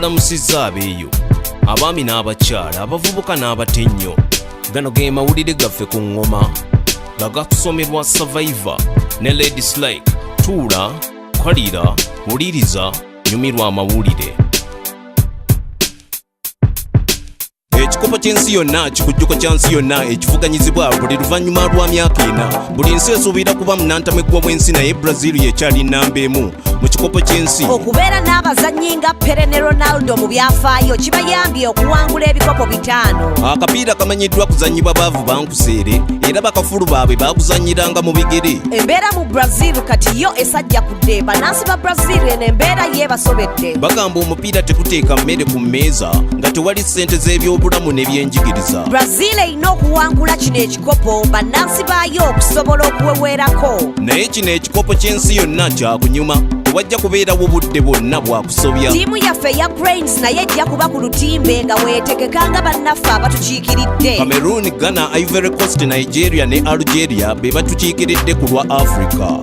mbalamusizza abeeyo abaami n'abakyala abavubuka n'abatennyo. Gano ge mawulire gaffe ku ngoma nga gakusomerwa Survivor ne Ladies Like. Tuula, kalira, wuliriza, nyumirwa amawulire. Ekikopo ky'ensi yonna, kikujjuko kya nsi yonna ekivuganyizibwa buli luvannyuma lwa myaka 4. Buli nsi esuubira kuba munantamegwa bw'ensi, naye Brazil yekyali nnamba emu mu kikopo ky'ensi. Okubeera n'abazannyi nga Pele ne Ronaldo mu byafaayo kibayambye okuwangula ebikopo 5. Akapiira kamanyiddwa kuzannyibwa baavu bankuseere era bakafulu baabwe baakuzannyiranga mu bigere. Embeera mu Brazil kati yo esajja kudde bannansi ba Brazil eno embeera yeebasobedde. Bagamba omupiira tekuteeka mmere ku mmeeza nga tewali ssente z'ebyobulamu n'ebyenjigiriza. Brazil erina okuwangula kino ekikopo bannansi baayo okusobola okuweweerako. Naye kino ekikopo ky'ensi yonna kyakunyuma. Wajja kubeerawo budde bwonna bwakusobya. Ttiimu yaffe eya Brains naye ejja kuba ku lutimbe nga weetegekanga bannaffe abatukiikiridde. Cameroon, Ghana, Ivory Coast, Nigeria ne Algeria be batukiikiridde ku lwa Africa.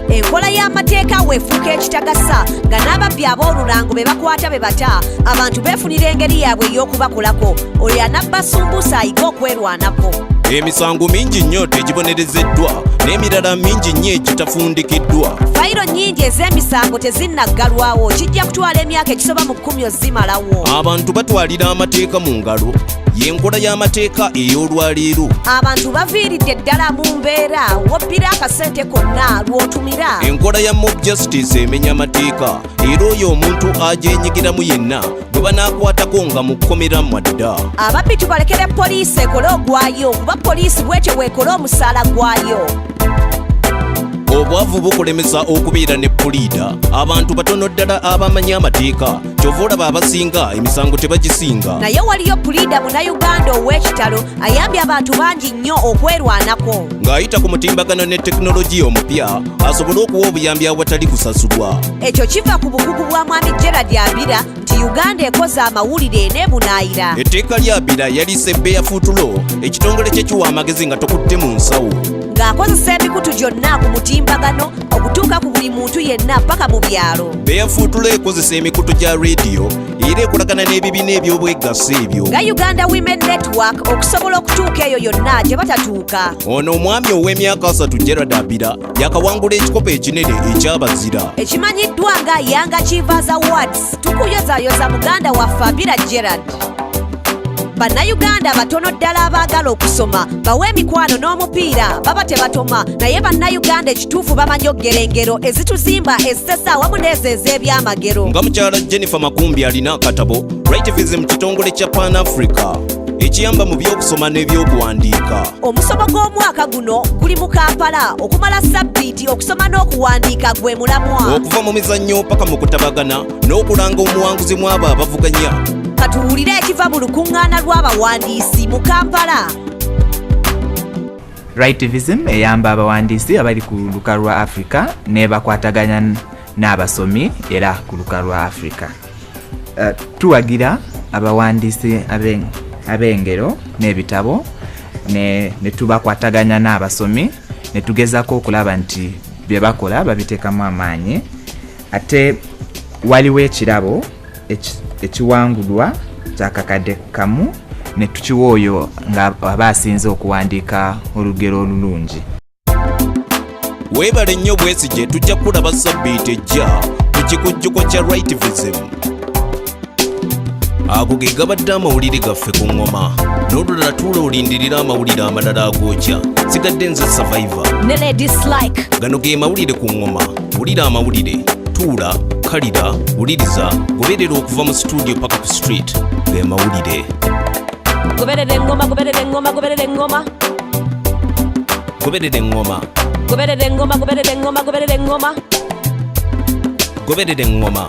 Enkola y'amateeka weefuuka ekitagasa nga n'ababbi ab'olulango be bakwata be bata, abantu beefunira engeri yaabwe ey'okubakolako. Oyo anabba sumbusa ayiga okwerwanako. Emisango mingi nnyo tegibonerezeddwa n'emirala mingi nnyo egitafundikiddwa. Fayiro nnyingi ez'emisango tezinnaggalwawo, kijja kutwala emyaka egisoba mu 10 ozimalawo. Abantu batwalira amateeka mu ngalo, y'enkola y'amateeka ey'olwaleero. Abantu baviiridde ddala mu mbeera wobbira akasente konna lw'otumira. Enkola ya mob justice emenya amateeka era oyo omuntu agyenyigiramu yenna bwe banaakwatako nga mukomera mwadda. Ababbi tubalekere poliisi ekole ogwayo kuba poliisi bwetyo bw'ekola omusaala gwayo. Obwavu bukulemesa okubeera ne puliida. Abantu batono ddala abamanyi amateeka, kyova olaba abasinga emisango tebagisinga. Naye waliyo puliida munnayuganda ow'ekitalo ayambye abantu bangi nnyo okwerwanako. Ng'ayita ku mutimbagano ne tekinologiya omupya asobole okuwa obuyambi awatali kusasulwa. Ekyo kiva ku bukugu bwa mwami Gerald Abira nti Uganda ekoze amawulire n'ebunaayira. Etteeka lya Abira yalise barefoot law, ekitongole kye kiwa amagezi nga tokutte mu nsawo. Ng'akozesa emikutu gyonna ku mutimbagano okutuuka ku buli muntu yenna paka mu byalo. Barefoot law ekozesa emikutu gya rediyo era ekolagana n'ebibiina eby'obwegassi ebyo. Nga Uganda Women Network okusobola okutuuka eyo yonna gye batatuuka. Ono omwami ow'emyaka 3 Gerald Abira yakawangula ekikopo ekinene ekyabazira. Ekimanyiddwa nga Young Achievers Awards tukuyozaayoza muganda waffe Abira Gerald. Bannayuganda batono ddala abaagala okusoma bawe emikwano n'omupiira baba tebatoma, naye bannayuganda ekituufu bamanyi okugera engero ezituzimba ezitesa awamu n'ezo ez'ebyamagero. Nga mukyala Jennifer Makumbi alina akatabo Rightivism kitongole kya Pan Africa ekiyamba mu by'okusoma n'ebyokuwandiika. Omusomo gw'omwaka guno guli mu Kampala okumala sabbiiti okusoma n'okuwandiika gwe mulamwa. Okuva mu mizannyo paka mu kutabagana n'okulanga omuwanguzi mu abo abavuganya. Katuwulire ekiva mu lukuŋŋaana lw'abawandiisi mu Kampala. Rightivism eyamba abawandiisi abali ku luka lwa Africa n'ebakwataganya n'abasomi era ku luka lwa Africa. Tuwagira abawandiisi ab'engero n'ebitabo ne tubakwataganya n'abasomi ne tugezako okulaba nti bye bakola babiteekamu amaanyi. Ate waliwo ekirabo ekiwangulwa kyakakadde kamu ne tukiwa oyo nga aba asinze okuwandiika olugero olulungi. Weebale nnyo Bwesige, tujja kulaba sabbiiti ejja ku kikujjuko kya Rightivism. Ago ge gabadde amawulire gaffe ku ngoma. N'olulala tuula olindirira amawulire amalala agookya. Sigadde nze Survivor ne Ladies Like. Gano ge mawulire ku ngoma. Wulira amawulire, tuula, kalira, wuliriza, goberera okuva mu studio paka ku street. Ge mawulire. Goberera engoma, goberera engoma, goberera engoma. Goberera engoma. Goberera engoma, goberera engoma, goberera engoma. Goberera engoma.